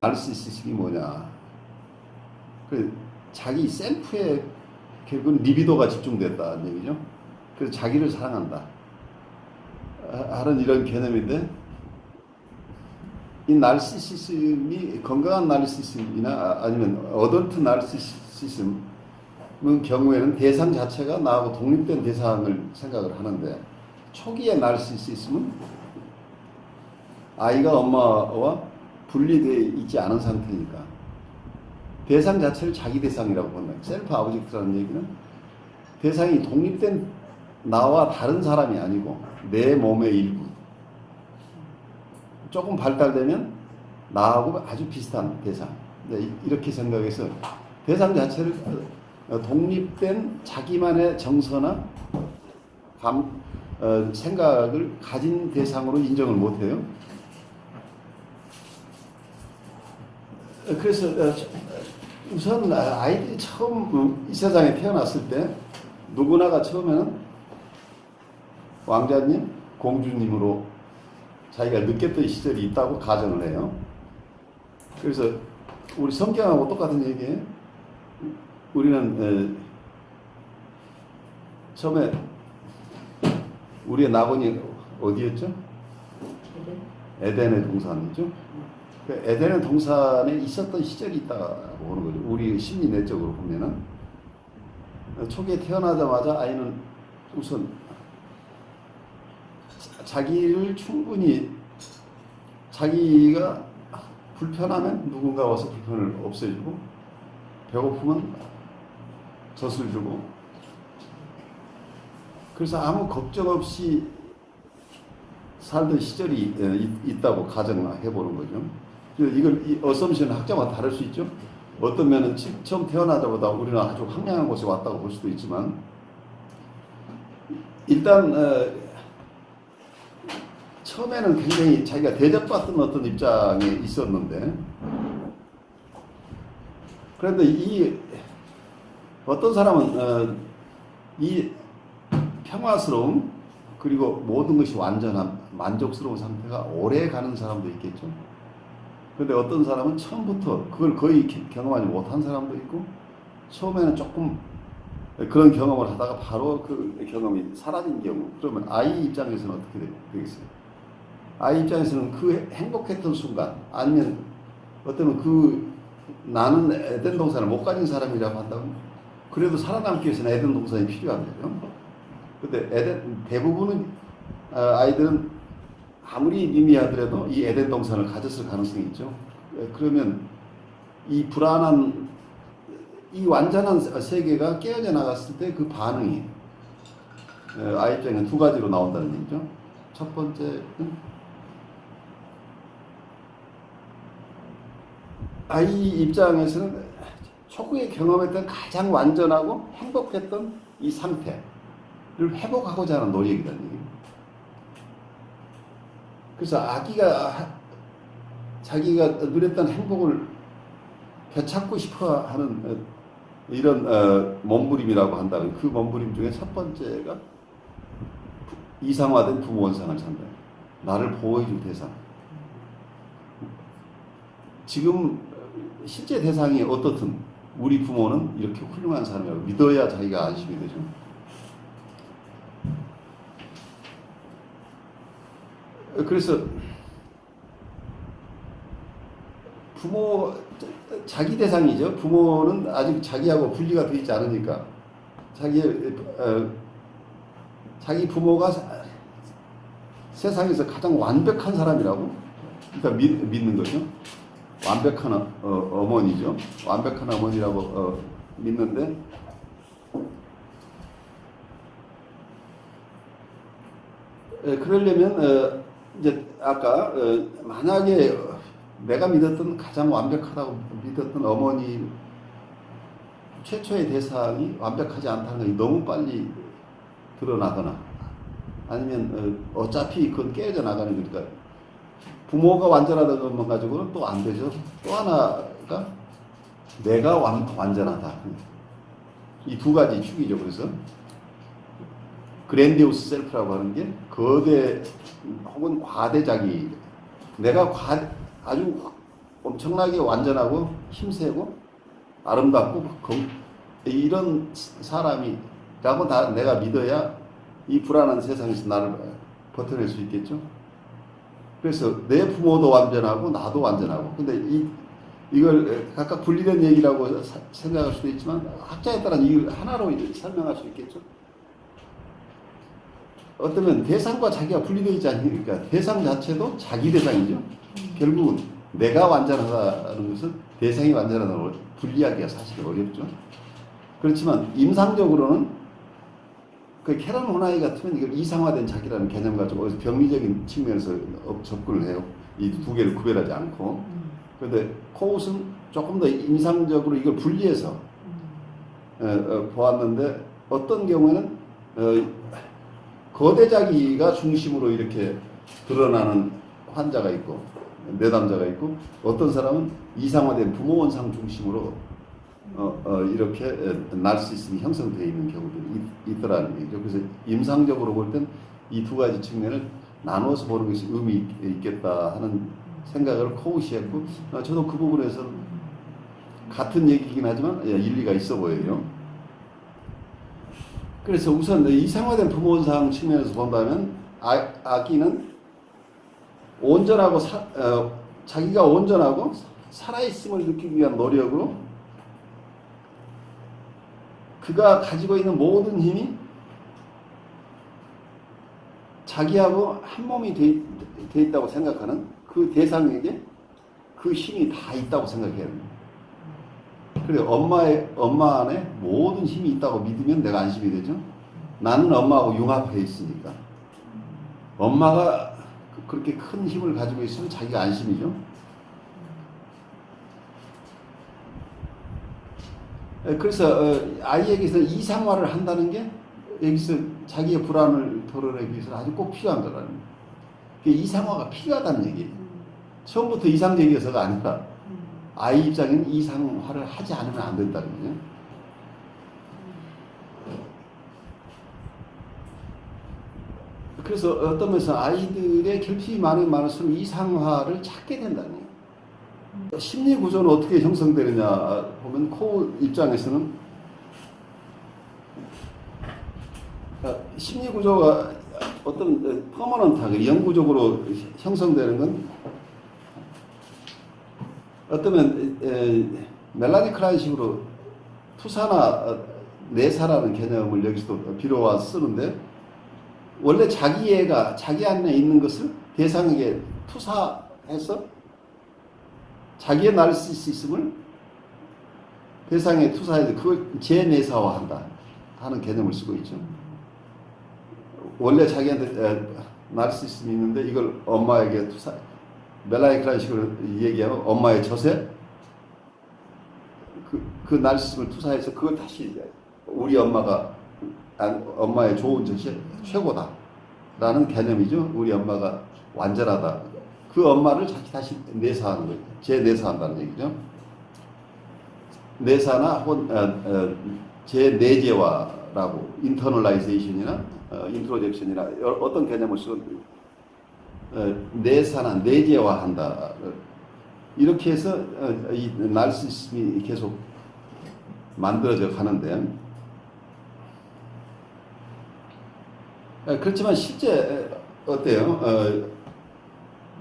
나르시시즘이 뭐냐? 그 자기 셀프에 결국은 리비도가 집중됐다는 얘기죠. 그래서 자기를 사랑한다 하는 이런 개념인데, 이 나르시시즘이 건강한 나르시시즘이나 아니면 어덜트 나르시시즘은 경우에는 대상 자체가 나하고 독립된 대상을 생각을 하는데, 초기의 나르시시즘은 아이가 엄마와 분리되어 있지 않은 상태니까 대상 자체를 자기 대상이라고 본다. 셀프 아브젝트라는 얘기는 대상이 독립된 나와 다른 사람이 아니고 내 몸의 일부. 조금 발달되면 나하고 아주 비슷한 대상. 이렇게 생각해서 대상 자체를 독립된 자기만의 정서나 생각을 가진 대상으로 인정을 못해요. 그래서 우선 아이들이 처음 이 세상에 태어났을 때 누구나가 처음에는 왕자님, 공주님으로 자기가 느꼈던 시절이 있다고 가정을 해요. 그래서 우리 성경하고 똑같은 얘기예요. 우리는 처음에 우리의 낙원이 어디였죠? 에덴의 동산이죠. 그 에덴의 동산에 있었던 시절이 있다고 보는 거죠. 우리 심리 내적으로 보면은 초기에 태어나자마자 아이는 우선 자기를 충분히 자기가 불편하면 누군가 와서 불편을 없애주고, 배고프면 젖을 주고, 그래서 아무 걱정 없이 살던 시절이 있다고 가정해 보는 거죠. 이걸 어썸션 학자마다 다를 수 있죠. 어떤 면은 처음 태어나자마자 우리는 아주 황량한 곳에 왔다고 볼 수도 있지만, 일단 처음에는 굉장히 자기가 대접받던 어떤 입장에 있었는데, 그런데 이 어떤 사람은 이 평화스러움, 그리고 모든 것이 완전한 만족스러운 상태가 오래 가는 사람도 있겠죠. 그런데 어떤 사람은 처음부터 그걸 거의 경험하지 못한 사람도 있고, 처음에는 조금 그런 경험을 하다가 바로 그 경험이 사라진 경우, 그러면 아이 입장에서는 어떻게 되겠어요? 아이 입장에서는 그 행복했던 순간, 아니면 어쩌면 그 나는 에덴 동산을 못 가진 사람이라고 한다면 그래도 살아남기 위해서는 에덴 동산이 필요한 거죠. 근데 대부분은 아이들은 아무리 미미하더라도 이 에덴 동산을 가졌을 가능성이 있죠. 그러면 이 불안한, 이 완전한 세계가 깨어져 나갔을 때 그 반응이 아이 입장에는 두 가지로 나온다는 얘기죠. 첫 번째는 아이 입장에서는 초기에 경험했던 가장 완전하고 행복했던 이 상태를 회복하고자 하는 노력이라는 얘기예요. 그래서 아기가 자기가 누렸던 행복을 되찾고 싶어 하는 이런 몸부림이라고 한다면, 그 몸부림 중에 첫 번째가 이상화된 부모 원상을 찬다. 나를 보호해줄 대상. 지금 실제 대상이 어떻든 우리 부모는 이렇게 훌륭한 사람이라고 믿어야 자기가 안심이 되죠. 그래서 부모, 자기 대상이죠. 부모는 아직 자기하고 분리가 되어 있지 않으니까 자기 부모가 세상에서 가장 완벽한 사람이라고, 그러니까 믿는 거죠. 완벽한 어머니죠. 완벽한 어머니라고 믿는데, 그러려면 이제 아까 만약에 내가 믿었던 가장 완벽하다고 믿었던 어머니 최초의 대상이 완벽하지 않다는 것이 너무 빨리 드러나거나, 아니면 어차피 그건 깨져 나가는 거니까 부모가 완전하다는 것만 가지고는 또 안 되죠. 또 하나가 내가 완전하다. 이 두 가지 축이죠. 그래서 그랜디오스 셀프라고 하는 게 거대 혹은 과대자기, 내가 아주 엄청나게 완전하고 힘세고 아름답고 이런 사람이라고 내가 믿어야 이 불안한 세상에서 나를 버텨낼 수 있겠죠. 그래서 내 부모도 완전하고 나도 완전하고. 근데 이걸 각각 분리된 얘기라고 생각할 수도 있지만 학자에 따라 이 하나로 설명할 수 있겠죠. 어쩌면 대상과 자기가 분리되어 있지 않으니까 대상 자체도 자기 대상이죠. 결국은 내가 완전하다는 것은 대상이 완전하다는 걸 분리하기가 사실 어렵죠. 그렇지만 임상적으로는 그 캐런 호나이 같으면 이걸 이상화된 자기라는 개념 가지고 병리적인 측면에서 접근을 해요. 이 두 개를 구별하지 않고. 그런데 코웃은 조금 더 임상적으로 이걸 분리해서 보았는데 어떤 경우에는 거대 자기가 중심으로 이렇게 드러나는 환자가 있고 내담자가 있고 어떤 사람은 이상화된 부모 원상 중심으로 이렇게 나르시시즘이 형성되어 있는 경우들이 있더라는 얘기죠. 그래서 임상적으로 볼 땐 이 두 가지 측면을 나누어서 보는 것이 의미 있겠다 하는 생각을 코웃이 했고 저도 그 부분에서 같은 얘기이긴 하지만 일리가 있어 보여요. 그래서 우선 이상화된 부모 원상 측면에서 본다면 아기는 온전하고 자기가 온전하고 살아있음을 느끼기 위한 노력으로 그가 가지고 있는 모든 힘이 자기하고 한 몸이 돼 있다고 생각하는 그 대상에게 그 힘이 다 있다고 생각해야 합니다. 그래 엄마 안에 모든 힘이 있다고 믿으면 내가 안심이 되죠. 나는 엄마하고 융합해 있으니까. 엄마가 그렇게 큰 힘을 가지고 있으면 자기가 안심이죠. 그래서 아이에게서 이상화를 한다는 게 여기서 자기의 불안을 덜어내기 위해서 아주 꼭 필요한 거라는 거예요. 이상화가 필요하다는 얘기예요. 처음부터 이상적이어서가 아니라 아이 입장에는 이상화를 하지 않으면 안 된다는 거예요. 그래서 어떤 면에서 아이들의 결핍이 많으면 많을수록 이상화를 찾게 된다는 거예요. 심리 구조는 어떻게 형성되느냐 보면 코 입장에서는 심리 구조가 어떤 퍼머넌트하게 영구적으로 형성되는 건 어쩌면 멜라니 클라인식으로 투사나 내사라는 개념을 여기서도 빌어와 쓰는데 원래 자기애가 자기 안에 있는 것을 대상에게 투사해서 자기의 나르시시즘을 대상에 투사해서 그걸 재내사화한다 하는 개념을 쓰고 있죠. 원래 자기한테 나르시시즘이 있는데 이걸 엄마에게 투사, 멜라니 클라인식으로 얘기하면 엄마의 저세, 그 나르시시즘을 투사해서 그걸 다시 우리 엄마가 엄마의 좋은 것이 최고다 라는 개념이죠. 우리 엄마가 완전하다. 그 엄마를 자기 다시 내사하는 거예요. 재내사한다는 얘기죠. 내사나 혹은 재내재화라고 인터널라이제이션이나 인트로젝션이나 어떤 개념을 쓰건 내사나 내재화한다. 이렇게 해서 이 나르시시즘이 계속 만들어져 가는데 그렇지만 실제 어때요?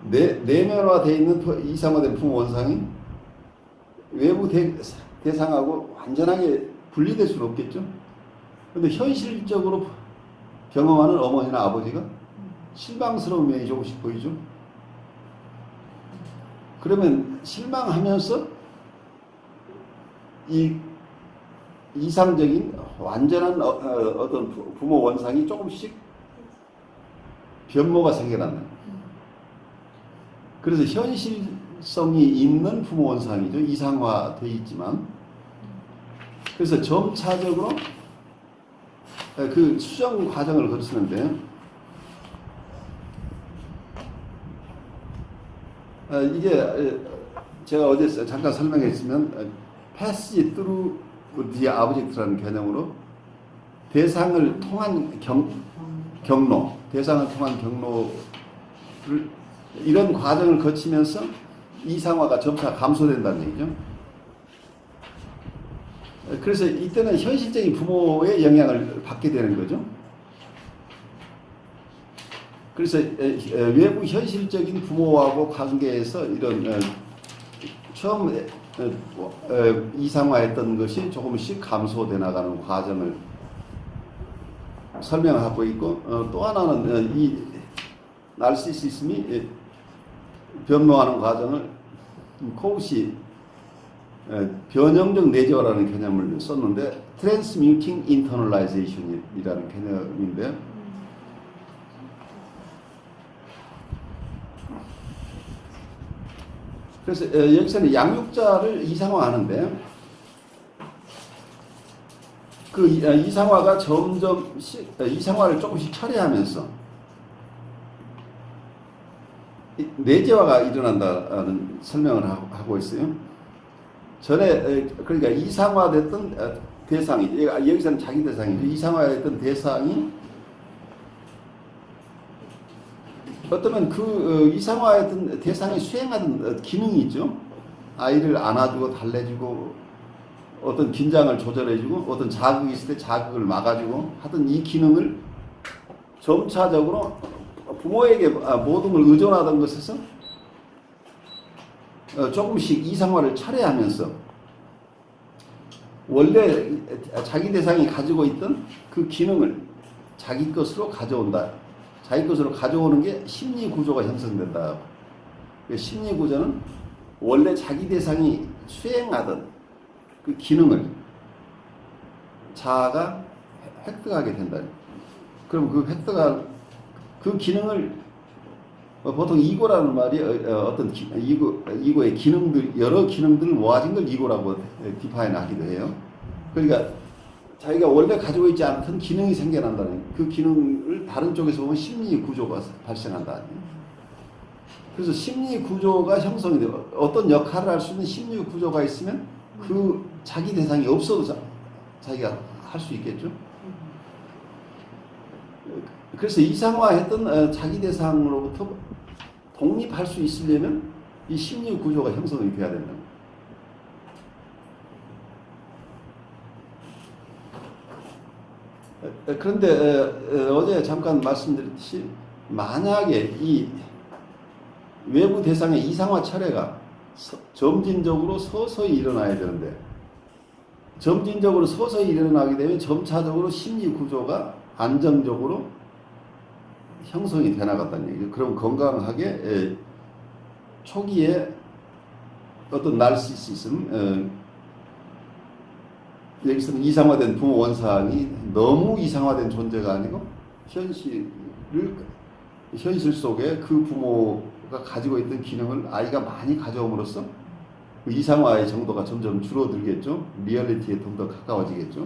내면화되어 있는 이상화된 부모 원상이 외부 대상하고 완전하게 분리될 수는 없겠죠. 그런데 현실적으로 경험하는 어머니나 아버지가 실망스러운 면이 조금씩 보이죠. 그러면 실망하면서 이 이상적인 완전한 어떤 부모 원상이 조금씩 변모가 생겨나는. 그래서 현실성이 있는 부모 원상이죠. 이상화되어 있지만. 그래서 점차적으로 그 수정 과정을 거치는데 이게 제가 어제 잠깐 설명했지만 패시지 through the object라는 개념으로 대상을 통한 경로, 대상을 통한 경로를 이런 과정을 거치면서 이상화가 점차 감소된다는 얘기죠. 그래서 이때는 현실적인 부모의 영향을 받게 되는 거죠. 그래서 외부 현실적인 부모하고 관계에서 이런 처음 이상화했던 것이 조금씩 감소돼 나가는 과정을 설명하고 있고, 또 하나는 이 나르시시즘이 변모하는 과정을 코우시 변형적 내재화라는 개념을 썼는데 Transmuting Internalization이라는 개념인데요. 그래서 여기서는 양육자를 이상화하는데 그 이상화가 점점 이상화를 조금씩 철회하면서 내재화가 일어난다는 설명을 하고 있어요. 전에 그러니까 이상화됐던 대상이 여기서는 자기 대상이죠. 이상화했던 대상이 어쩌면 그 이상화했던 대상이 수행하던 기능이 있죠. 아이를 안아주고 달래주고 어떤 긴장을 조절해주고 어떤 자극이 있을 때 자극을 막아주고 하던 이 기능을 점차적으로 부모에게 모든 걸 의존하던 것에서 조금씩 이상화를 철회하면서 원래 자기 대상이 가지고 있던 그 기능을 자기 것으로 가져온다. 자기 것으로 가져오는 게 심리 구조가 형성된다. 심리 구조는 원래 자기 대상이 수행하던 그 기능을 자아가 획득하게 된다. 그럼 그 기능을 보통 이고라는 말이 어떤 이고의 기능들, 여러 기능들을 모아진 걸 이고라고 디파인 하기도 해요. 그러니까 자기가 원래 가지고 있지 않던 기능이 생겨난다는, 그 기능을 다른 쪽에서 보면 심리 구조가 발생한다. 그래서 심리 구조가 형성이 돼요. 어떤 역할을 할 수 있는 심리 구조가 있으면 그 자기 대상이 없어도 자기가 할 수 있겠죠. 그래서 이상화했던 자기 대상으로부터 독립할 수 있으려면 이 심리 구조가 형성이 돼야 된다. 그런데 어제 잠깐 말씀드렸듯이 만약에 이 외부 대상의 이상화 철회가 점진적으로 서서히 일어나야 되는데 점진적으로 서서히 일어나게 되면 점차적으로 심리 구조가 안정적으로 형성이 돼 나갔다는 얘기죠. 그럼 건강하게 초기에 어떤 나르시시즘, 여기서는 이상화된 부모 원상이 너무 이상화된 존재가 아니고 현실 속에 그 부모가 가지고 있던 기능을 아이가 많이 가져옴으로써 그 이상화의 정도가 점점 줄어들겠죠. 리얼리티에 좀 더 가까워지겠죠.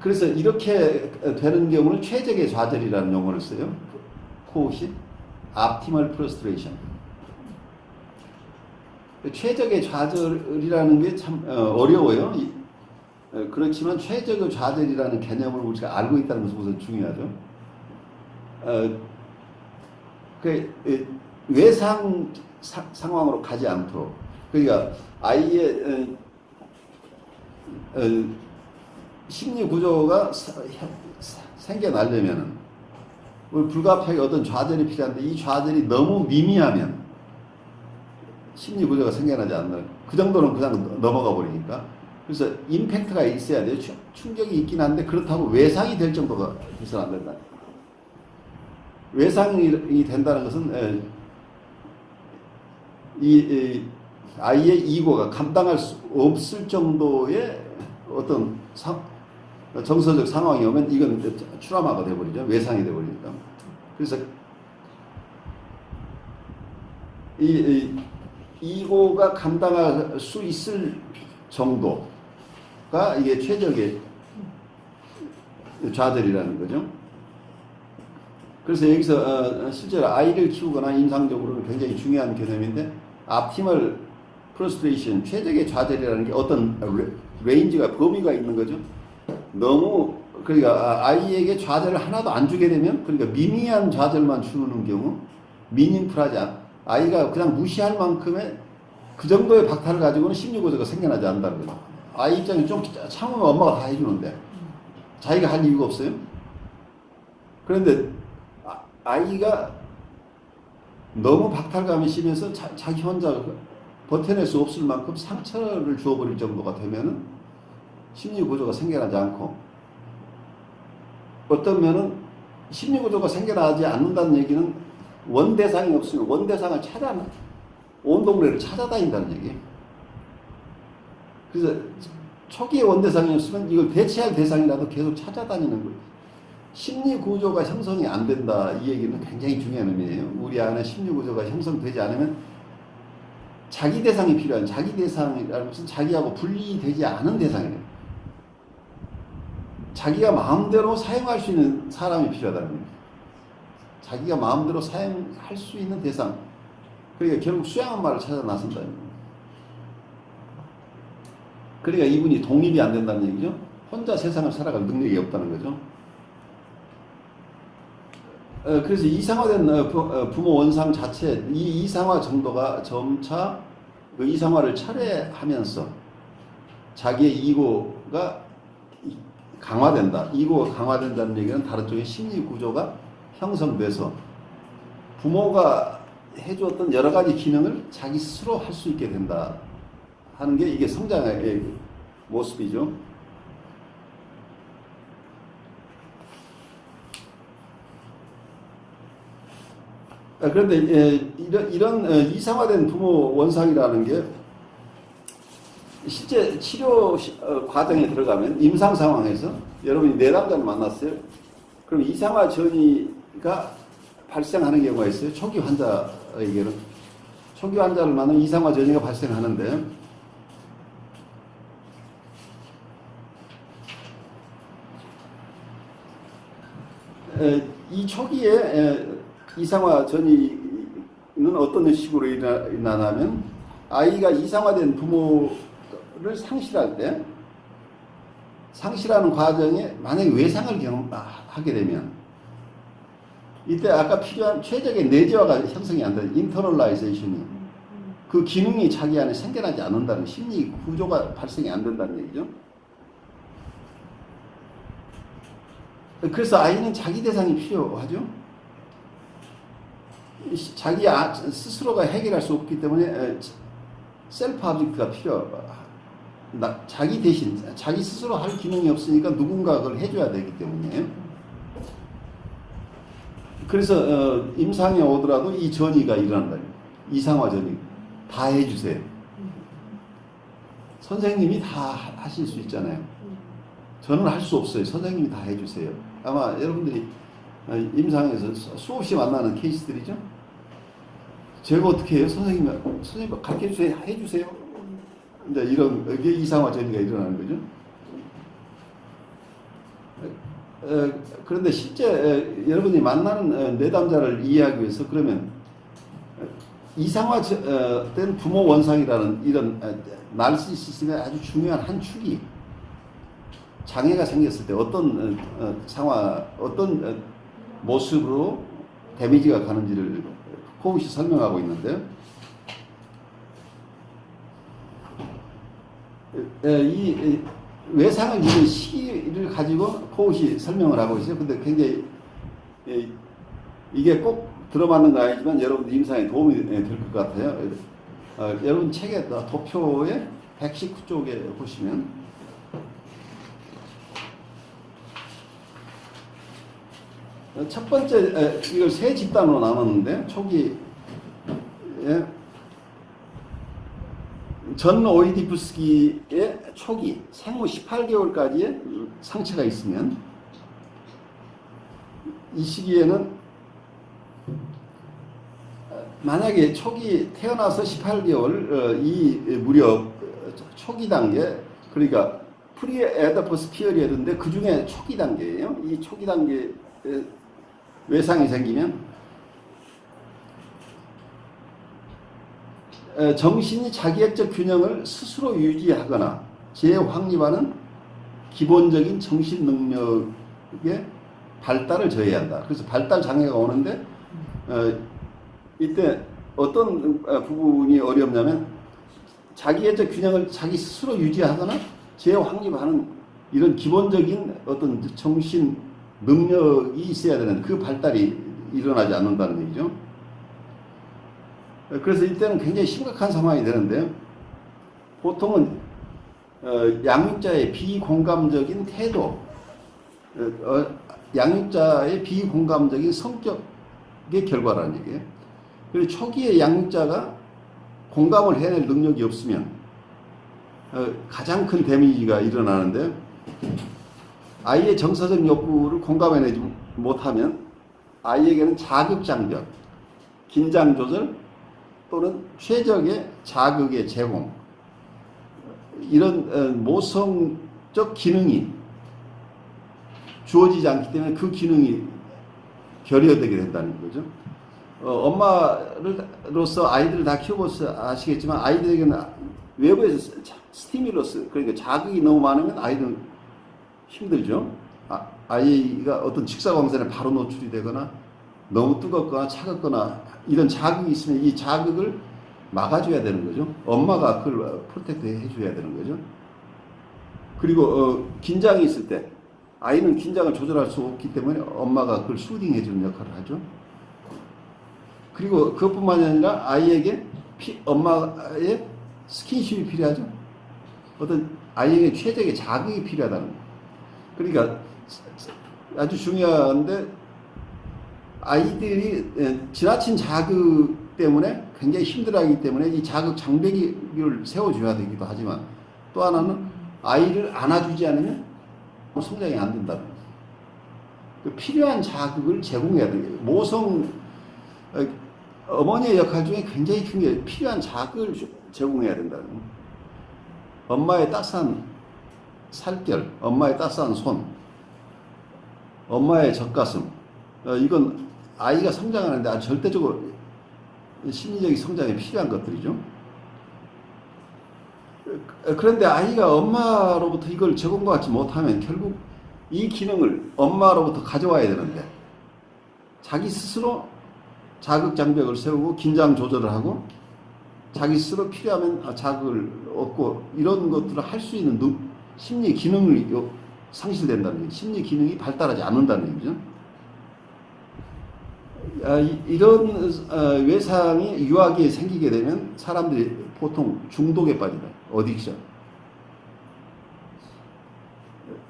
그래서 이렇게 되는 경우는 최적의 좌절이라는 용어를 써요. 코우시, optimal frustration. 최적의 좌절이라는 게 참 어려워요. 그렇지만 최적의 좌절이라는 개념을 우리가 알고 있다는 것은 우선 중요하죠. 외상 상황으로 가지 않도록, 그러니까 아이의 심리 구조가 생겨나려면 불가피하게 어떤 좌절이 필요한데 이 좌절이 너무 미미하면 심리 구조가 생겨나지 않는, 그 정도는 그냥 넘어가 버리니까. 그래서 임팩트가 있어야 돼요. 충격이 있긴 한데 그렇다고 외상이 될 정도가 돼서는 안 된다. 외상이 된다는 것은 이 아이의 이고가 감당할 수 없을 정도의 어떤 정서적 상황이 오면 이건 트라우마가 돼버리죠. 외상이 돼버리니까. 그래서 이고가 감당할 수 있을 정도가 이게 최적의 좌절이라는 거죠. 그래서 여기서 실제로 아이를 키우거나 임상적으로는 굉장히 중요한 개념인데, optimal frustration, 최적의 좌절이라는 게 어떤 레인지가, 범위가 있는 거죠. 너무, 그러니까 아이에게 좌절을 하나도 안 주게 되면, 그러니까 미미한 좌절만 주는 경우, 미닝풀하지 아이가 그냥 무시할 만큼의 그 정도의 박탈을 가지고는 심리구조가 생겨나지 않는다는 거죠. 아이 입장에 좀 참으면 엄마가 다 해주는데 자기가 할 이유가 없어요. 그런데 아이가 너무 박탈감이 심해서 자기 혼자 버텨낼 수 없을 만큼 상처를 주어버릴 정도가 되면은 심리구조가 생겨나지 않고, 어떤 면은 심리구조가 생겨나지 않는다는 얘기는 원대상이 없으면 원대상을 찾아 온 동네를 찾아다닌다는 얘기예요. 그래서 초기에 원대상이 없으면 이걸 대체할 대상이라도 계속 찾아다니는 거예요. 심리구조가 형성이 안 된다, 이 얘기는 굉장히 중요한 의미예요. 우리 안에 심리구조가 형성되지 않으면 자기 대상이 필요한, 자기 대상이라는 것은 자기하고 분리되지 않은 대상이에요. 자기가 마음대로 사용할 수 있는 사람이 필요하다는 거예요. 자기가 마음대로 사용할 수 있는 대상. 그러니까 결국 수양엄마를 찾아 나선다는 거예요. 그러니까 이분이 독립이 안 된다는 얘기죠. 혼자 세상을 살아갈 능력이 없다는 거죠. 그래서 이상화된 부모 원상 자체, 이 이상화 정도가 점차 그 이상화를 철회하면서 자기의 이고가 강화된다. 이고가 강화된다는 얘기는 다른 쪽에 심리 구조가 형성돼서 부모가 해주었던 여러 가지 기능을 자기 스스로 할 수 있게 된다 하는 게 이게 성장의 모습이죠. 그런데 이런 이상화된 부모 원상이라는 게 실제 치료 과정에 들어가면 임상 상황에서 여러분이 내담자를 만났어요. 그럼 이상화 전이가 발생하는 경우가 있어요. 초기 환자에게는. 초기 환자를 만나면 이상화 전이가 발생하는데, 이 초기에 이상화 전이는 어떤 식으로 일어나냐면, 아이가 이상화된 부모를 상실할 때, 상실하는 과정에 만약에 외상을 경험하게 되면, 이때 아까 필요한 최적의 내재화가 형성이 안 되는 인터널라이제이션이, 그 기능이 자기 안에 생겨나지 않는다는, 심리 구조가 발생이 안 된다는 얘기죠. 그래서 아이는 자기 대상이 필요하죠. 자기 스스로가 해결할 수 없기 때문에 셀프 오브젝트가 필요하다. 자기 대신, 자기 스스로 할 기능이 없으니까 누군가 그걸 해줘야 되기 때문에. 그래서 임상에 오더라도 이 전이가 일어난다. 이상화 전이. 다 해주세요. 선생님이 다 하실 수 있잖아요. 저는 할 수 없어요. 선생님이 다 해주세요. 아마 여러분들이 임상에서 수없이 만나는 케이스들이죠. 제가 어떻게 해요? 선생님 가르쳐주세요. 해주세요. 이제 이런 게 이상화 전이가 일어나는 거죠. 그런데 실제 여러분이 만나는 내담자를 이해하기 위해서, 그러면 이상화된 부모 원상이라는 이런 나르시시즘의 아주 중요한 한 축이 장애가 생겼을 때 어떤 상황, 어떤 모습으로 데미지가 가는지를 코우시 설명하고 있는데, 이 외상을 입은 시기를 가지고 코우시 설명을 하고 있어요. 근데 굉장히 이게 꼭 들어맞는 거 아니지만 여러분 임상에 도움이 될 것 같아요. 여러분 책에 도표의 119쪽에 보시면 첫 번째, 이걸 세 집단으로 나눴는데, 초기에 전 오이디푸스기의 초기, 생후 18개월까지의 상처가 있으면, 이 시기에는 만약에 초기 태어나서 18개월 이 무렵 초기 단계, 그러니까 프리 에더퍼스 피어리어드인데 그 중에 초기 단계예요. 이 초기 단계 외상이 생기면 정신이 자기애적 균형을 스스로 유지하거나 재확립하는 기본적인 정신 능력의 발달을 저해한다. 그래서 발달 장애가 오는데 이때 어떤 부분이 어렵냐면 자기애적 균형을 자기 스스로 유지하거나 재확립하는 이런 기본적인 어떤 정신 능력이 있어야 되는 그 발달이 일어나지 않는다는 얘기죠. 그래서 이때는 굉장히 심각한 상황이 되는데 보통은 양육자의 비공감적인 태도, 양육자의 비공감적인 성격의 결과라는 얘기예요. 그리고 초기에 양육자가 공감을 해낼 능력이 없으면 가장 큰 데미지가 일어나는데 아이의 정서적 욕구를 공감해내지 못하면 아이에게는 자극장벽, 긴장조절 또는 최적의 자극의 제공 이런 모성적 기능이 주어지지 않기 때문에 그 기능이 결여되게 된다는 거죠. 엄마로서 아이들을 다 키워보셔서 아시겠지만 아이들에게는 외부에서 스티뮬러스 그러니까 자극이 너무 많으면 아이들은 힘들죠. 아이가 어떤 직사광선에 바로 노출이 되거나 너무 뜨겁거나 차갑거나 이런 자극이 있으면 이 자극을 막아줘야 되는 거죠. 엄마가 그걸 프로텍트 해줘야 되는 거죠. 그리고 긴장이 있을 때 아이는 긴장을 조절할 수 없기 때문에 엄마가 그걸 수딩 해주는 역할을 하죠. 그리고 그것뿐만이 아니라 아이에게 엄마의 스킨십이 필요하죠. 어떤 아이에게 최적의 자극이 필요하다는 거예요. 그러니까 아주 중요한데 아이들이 지나친 자극 때문에 굉장히 힘들어하기 때문에 이 자극 장벽을 세워줘야 되기도 하지만 또 하나는 아이를 안아주지 않으면 성장이 안 된다는 거예요. 필요한 자극을 제공해야 돼요. 모성 어머니의 역할 중에 굉장히 큰 게 필요한 자극을 제공해야 된다는 거예요. 엄마의 따스한 살결, 엄마의 따스한 손, 엄마의 젖가슴 이건 아이가 성장하는데 아주 절대적으로 심리적인 성장에 필요한 것들이죠. 그런데 아이가 엄마로부터 이걸 제공받지 못하면 결국 이 기능을 엄마로부터 가져와야 되는데 자기 스스로 자극 장벽을 세우고 긴장 조절을 하고 자기 스스로 필요하면 자극을 얻고 이런 것들을 할 수 있는 심리 기능이 상실된다는 얘기, 심리 기능이 발달하지 않는다는 얘기죠. 이런 외상이 유아기에 생기게 되면 사람들이 보통 중독에 빠진다. 어딕션.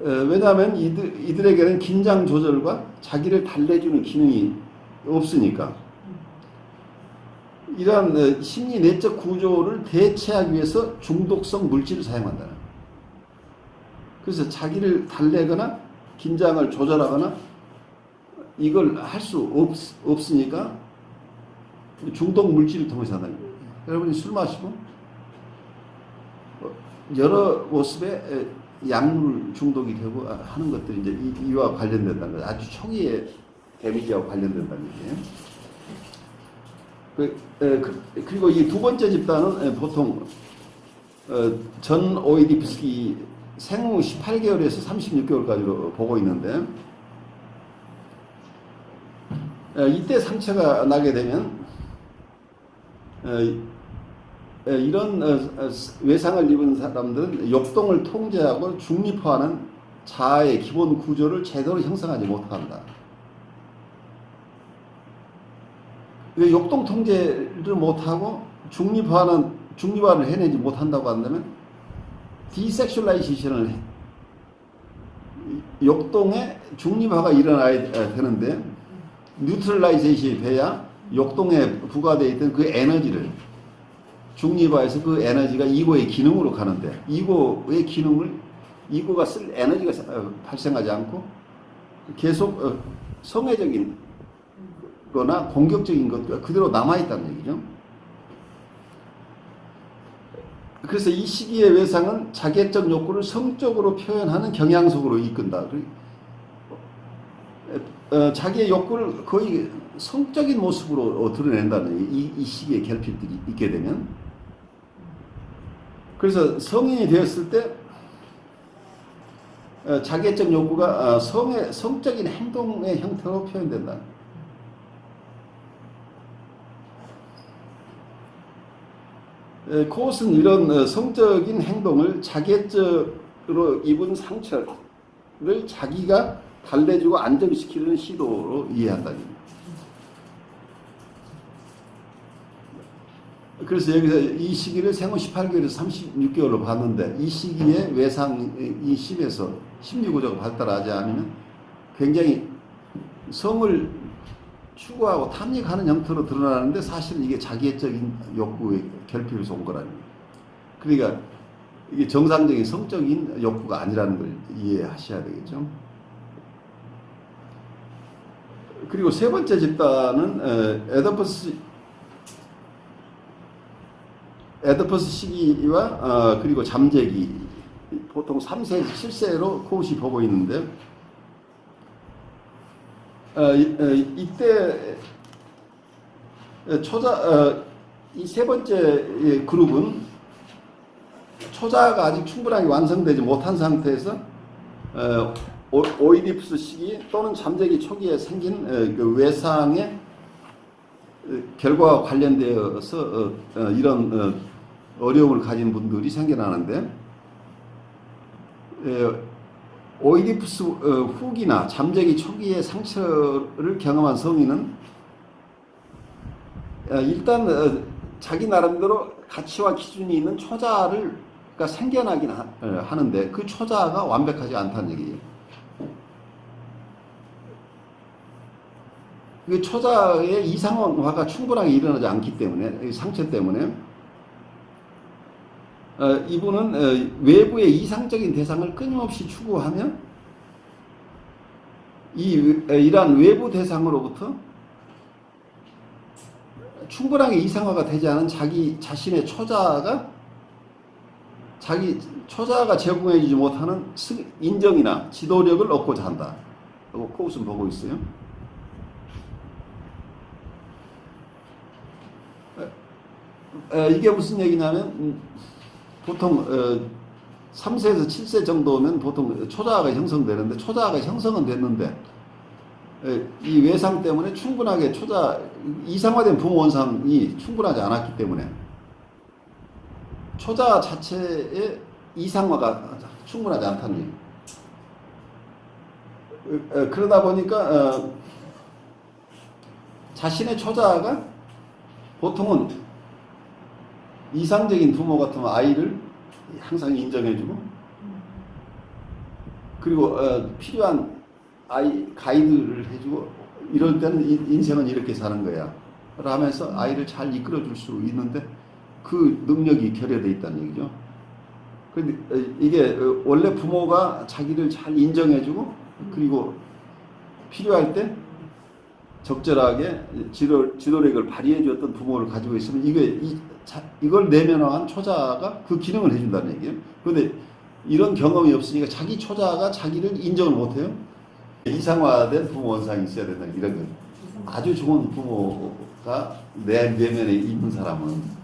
왜냐하면 이들에게는 긴장 조절과 자기를 달래주는 기능이 없으니까 이러한 심리 내적 구조를 대체하기 위해서 중독성 물질을 사용한다. 그래서 자기를 달래거나 긴장을 조절하거나 이걸 할 수 없으니까 중독 물질을 통해서 한다는 거예요. 여러분이 술 마시고 여러 모습의 약물 중독이 되고 하는 것들이 이제 이와 관련된다는 거예요. 아주 초기에 데미지와 관련된다는 얘기예요. 그리고 이 두 번째 집단은 보통 전 오이디프스키 생후 18개월에서 36개월까지로 보고 있는데 이때 상처가 나게 되면 이런 외상을 입은 사람들은 욕동을 통제하고 중립화하는 자아의 기본 구조를 제대로 형성하지 못한다. 왜 욕동 통제를 못하고 중립화를 해내지 못한다고 한다면 디섹슈얼라이제이션을 욕동의 중립화가 일어나야 되는데 뉴트럴라이제이션이 돼야 욕동에 부과되어 있던 그 에너지를 중립화해서 그 에너지가 이고의 기능으로 가는데 이고의 기능을 이고가 쓸 에너지가 발생하지 않고 계속 성애적인 거나 공격적인 것가 그대로 남아있다는 얘기죠. 그래서 이 시기의 외상은 자객적 욕구를 성적으로 표현하는 경향 속으로 이끈다. 자기의 욕구를 거의 성적인 모습으로 드러낸다는 이 시기의 결핍들이 있게 되면 그래서 성인이 되었을 때 자객적 욕구가 성적인 행동의 형태로 표현된다. 그것은 이런 성적인 행동을 자객적으로 입은 상처를 자기가 달래주고 안정시키는 시도로 이해한다는 겁니다. 그래서 여기서 이 시기를 생후 18개월에서 36개월로 봤는데 이 시기에 외상이 심해서 심리구조가 발달하지 않으면 굉장히 성을 추구하고 탐닉하는 형태로 드러나는데 사실은 이게 자기애적인 욕구의 결핍에서 온 거라는 거예요. 그러니까 이게 정상적인 성적인 욕구가 아니라는 걸 이해하셔야 되겠죠. 그리고 세 번째 집단은 에더퍼스 시기와 그리고 잠재기 보통 3세에서 7세로 코웃이 보고 있는데 이때 이 세 번째 그룹은 초자가 아직 충분하게 완성되지 못한 상태에서 오이디푸스 시기 또는 잠재기 초기에 생긴 그 외상의 결과와 관련되어서 이런 어려움을 가진 분들이 생겨나는데 오이디푸스 후기나 잠재기 초기의 상처를 경험한 성인은 일단 자기 나름대로 가치와 기준이 있는 초자가 생겨나긴 하는데 그 초자가 완벽하지 않다는 얘기예요. 그 초자의 이상화가 충분하게 일어나지 않기 때문에 상처 때문에 이분은 외부의 이상적인 대상을 끊임없이 추구하며 이러한 외부 대상으로부터 충분하게 이상화가 되지 않은 자기 자신의 초자가 제공해주지 못하는 인정이나 지도력을 얻고자 한다. 코웃은 보고 있어요. 이게 무슨 얘기냐면 보통 3세에서 7세 정도면 보통 초자아가 형성되는데 초자아가 형성은 됐는데 이 외상 때문에 충분하게 이상화된 부모 원상이 충분하지 않았기 때문에 초자 자체의 이상화가 충분하지 않다는 얘기예요. 그러다 보니까 자신의 초자아가 보통은 이상적인 부모 같으면 아이를 항상 인정해주고 그리고 필요한 아이 가이드를 해주고 이럴 때는 인생은 이렇게 사는 거야 하면서 아이를 잘 이끌어줄 수 있는데 그 능력이 결여되어 있다는 얘기죠. 그런데 이게 원래 부모가 자기를 잘 인정해주고 그리고 필요할 때 적절하게 지도력을 발휘해 주었던 부모를 가지고 있으면 이걸 내면화한 초자가 그 기능을 해준다는 얘기예요. 그런데 이런 경험이 없으니까 자기 초자가 자기를 인정을 못해요. 이상화된 부모 원상이 있어야 된다. 이런 거. 아주 좋은 부모가 내 내면에 있는 사람은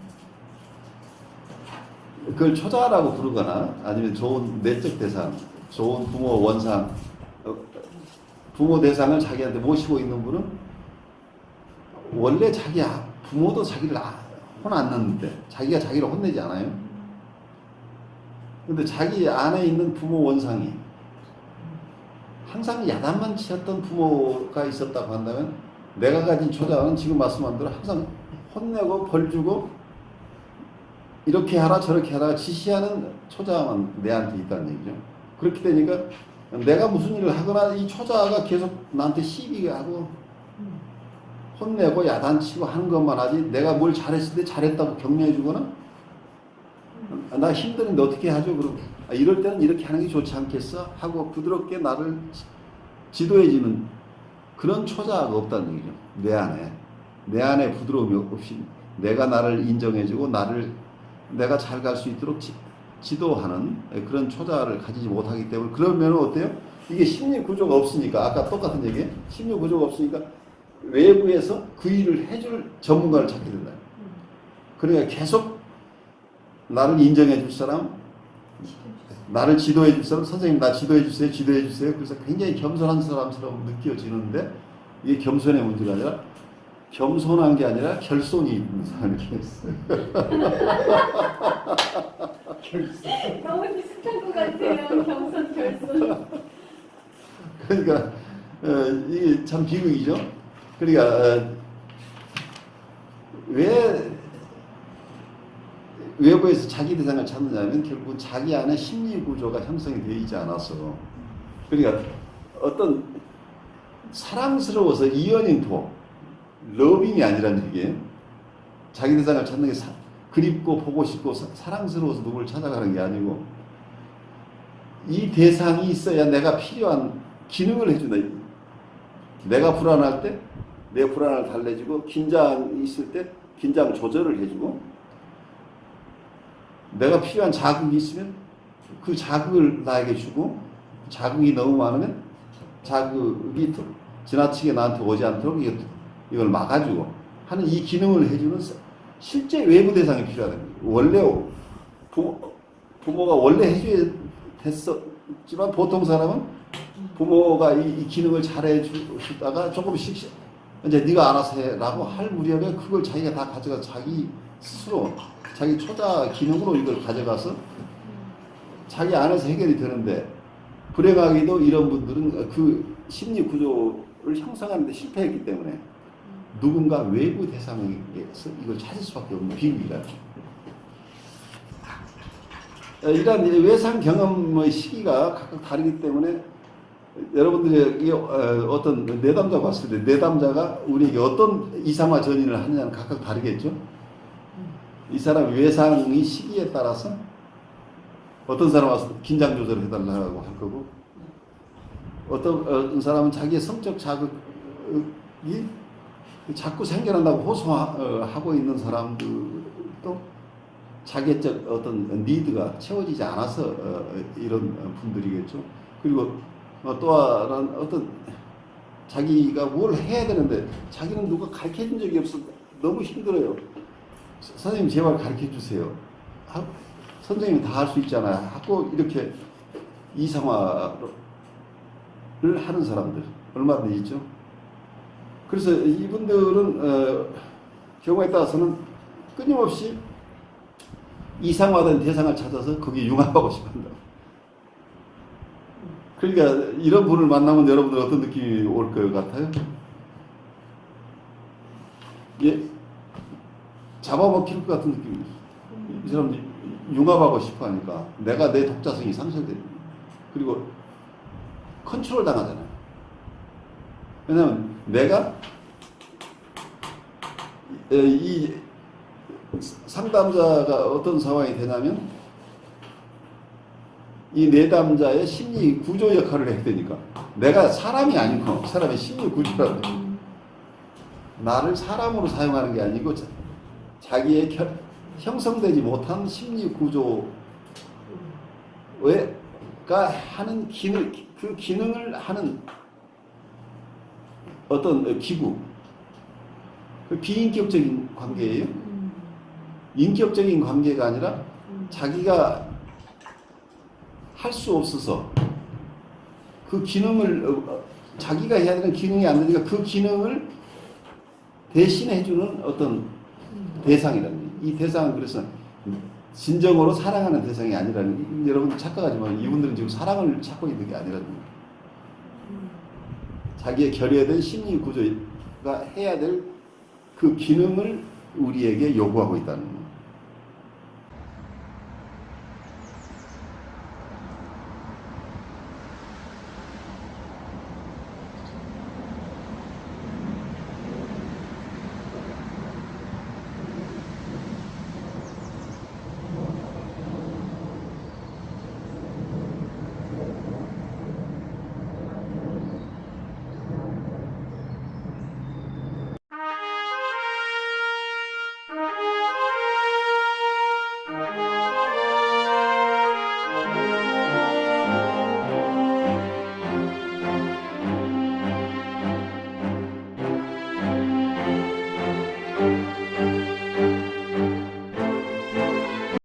그걸 초자라고 부르거나 아니면 좋은 내적 대상, 좋은 부모 원상, 부모 대상을 자기한테 모시고 있는 분은 원래 자기 부모도 자기를 혼 안 났는데 자기가 자기를 혼내지 않아요. 근데 자기 안에 있는 부모 원상이 항상 야단만 치었던 부모가 있었다고 한다면 내가 가진 초자는 지금 말씀한 대로 항상 혼내고 벌주고 이렇게 하라 저렇게 하라 지시하는 초자만 내한테 있다는 얘기죠. 그렇게 되니까 내가 무슨 일을 하거나 이 초자가 계속 나한테 시비게 하고 혼내고 야단치고 하는 것만 하지 내가 뭘 잘했을 때 잘했다고 격려해주거나 나 힘드는데 어떻게 하죠? 그럼 이럴 때는 이렇게 하는 게 좋지 않겠어? 하고 부드럽게 나를 지도해주는 그런 초자가 없다는 얘기죠. 내 안에 부드러움이 없이 내가 나를 인정해주고 내가 잘 갈 수 있도록 지도하는 그런 초자를 가지지 못하기 때문에 그러면 어때요? 이게 심리 구조가 없으니까 아까 똑같은 얘기예요. 심리 구조가 없으니까 외부에서 그 일을 해줄 전문가를 찾게 된다. 그러니까 계속 나를 인정해 줄 사람, 나를 지도해 줄 사람, 선생님 나 지도해 주세요, 지도해 주세요. 그래서 굉장히 겸손한 사람처럼 느껴지는데 이게 겸손의 문제가 아니라 겸손한 게 아니라 결손이 있는 사람이 있어요. 너무 비슷한 것 같아요. 겸손, 결손. 그러니까 이게 참 비극이죠. 그러니까 왜 외부에서 자기 대상을 찾느냐면 결국은 자기 안에 심리 구조가 형성이 되어 있지 않아서, 그러니까 어떤 사랑스러워서 이연인토 러빙이 아니라는 얘기예요. 자기 대상을 찾는 게 그립고 보고 싶고 사랑스러워서 누구를 찾아가는 게 아니고, 이 대상이 있어야 내가 필요한 기능을 해준다. 내가 불안할 때 내 불안을 달래주고, 긴장이 있을 때 긴장 조절을 해주고, 내가 필요한 자극이 있으면 그 자극을 나에게 주고, 자극이 너무 많으면 자극이 지나치게 나한테 오지 않도록 이걸 막아주고 하는 이 기능을 해주는 실제 외부 대상이 필요하다. 원래 부모가 원래 해줘야 됐었지만, 보통 사람은 부모가 이 기능을 잘해 주다가 조금씩 이제 네가 알아서 해라고 할 무렵에 그걸 자기가 다 가져가서 자기 스스로 자기 초자 기능으로 이걸 가져가서 자기 안에서 해결이 되는데, 불행하게도 이런 분들은 그 심리 구조를 형성하는 데 실패했기 때문에 누군가 외부 대상에서 이걸 찾을 수밖에 없는 비극이라. 이러한 외상 경험의 시기가 각각 다르기 때문에 여러분들이 어떤 내담자 봤을 때 내담자가 우리에게 어떤 이상화 전이를 하느냐는 각각 다르겠죠. 이 사람 외상의 시기에 따라서 어떤 사람 와서 긴장 조절을 해달라고 할 거고, 어떤 사람은 자기의 성적 자극이 자꾸 생겨난다고 호소하고 있는 사람들도 자기의 어떤 니드가 채워지지 않아서 이런 분들이겠죠. 그리고 또 하나는 어떤 자기가 뭘 해야 되는데 자기는 누가 가르쳐 준 적이 없어 너무 힘들어요. 선생님 제발 가르쳐 주세요. 선생님이 다 할 수 있잖아요. 하고 이렇게 이상화를 하는 사람들 얼마든지 있죠. 그래서 이분들은 경우에 따라서는 끊임없이 이상화된 대상을 찾아서 거기에 융합하고 싶어한다. 그러니까 이런 분을 만나면 여러분들 어떤 느낌이 올 것 같아요? 예, 잡아먹힐 것 같은 느낌이에요. 이 사람들이 융합하고 싶어 하니까 내가 내 독자성이 상실됩니다. 그리고 컨트롤 당하잖아요. 왜냐하면 내가 이 상담자가 어떤 상황이 되냐면 이 내담자의 심리 구조 역할을 해야 되니까, 내가 사람이 아니고 사람의 심리 구조라는 거예요. 나를 사람으로 사용하는 게 아니고 자기의 형성되지 못한 심리 구조가 하는 기능, 그 기능을 하는 어떤 기구, 그 비인격적인 관계예요. 인격적인 관계가 아니라 자기가 할 수 없어서 그 기능을 자기가 해야 되는 기능이 안 되니까 그 기능을 대신해주는 어떤 대상이라는 거예요. 이 대상은 그래서 진정으로 사랑하는 대상이 아니라는, 여러분 착각하지만 이분들은 지금 사랑을 찾고 있는 게 아니라는 거예요. 자기의 결여된 심리 구조가 해야 될 그 기능을 우리에게 요구하고 있다는 거예요.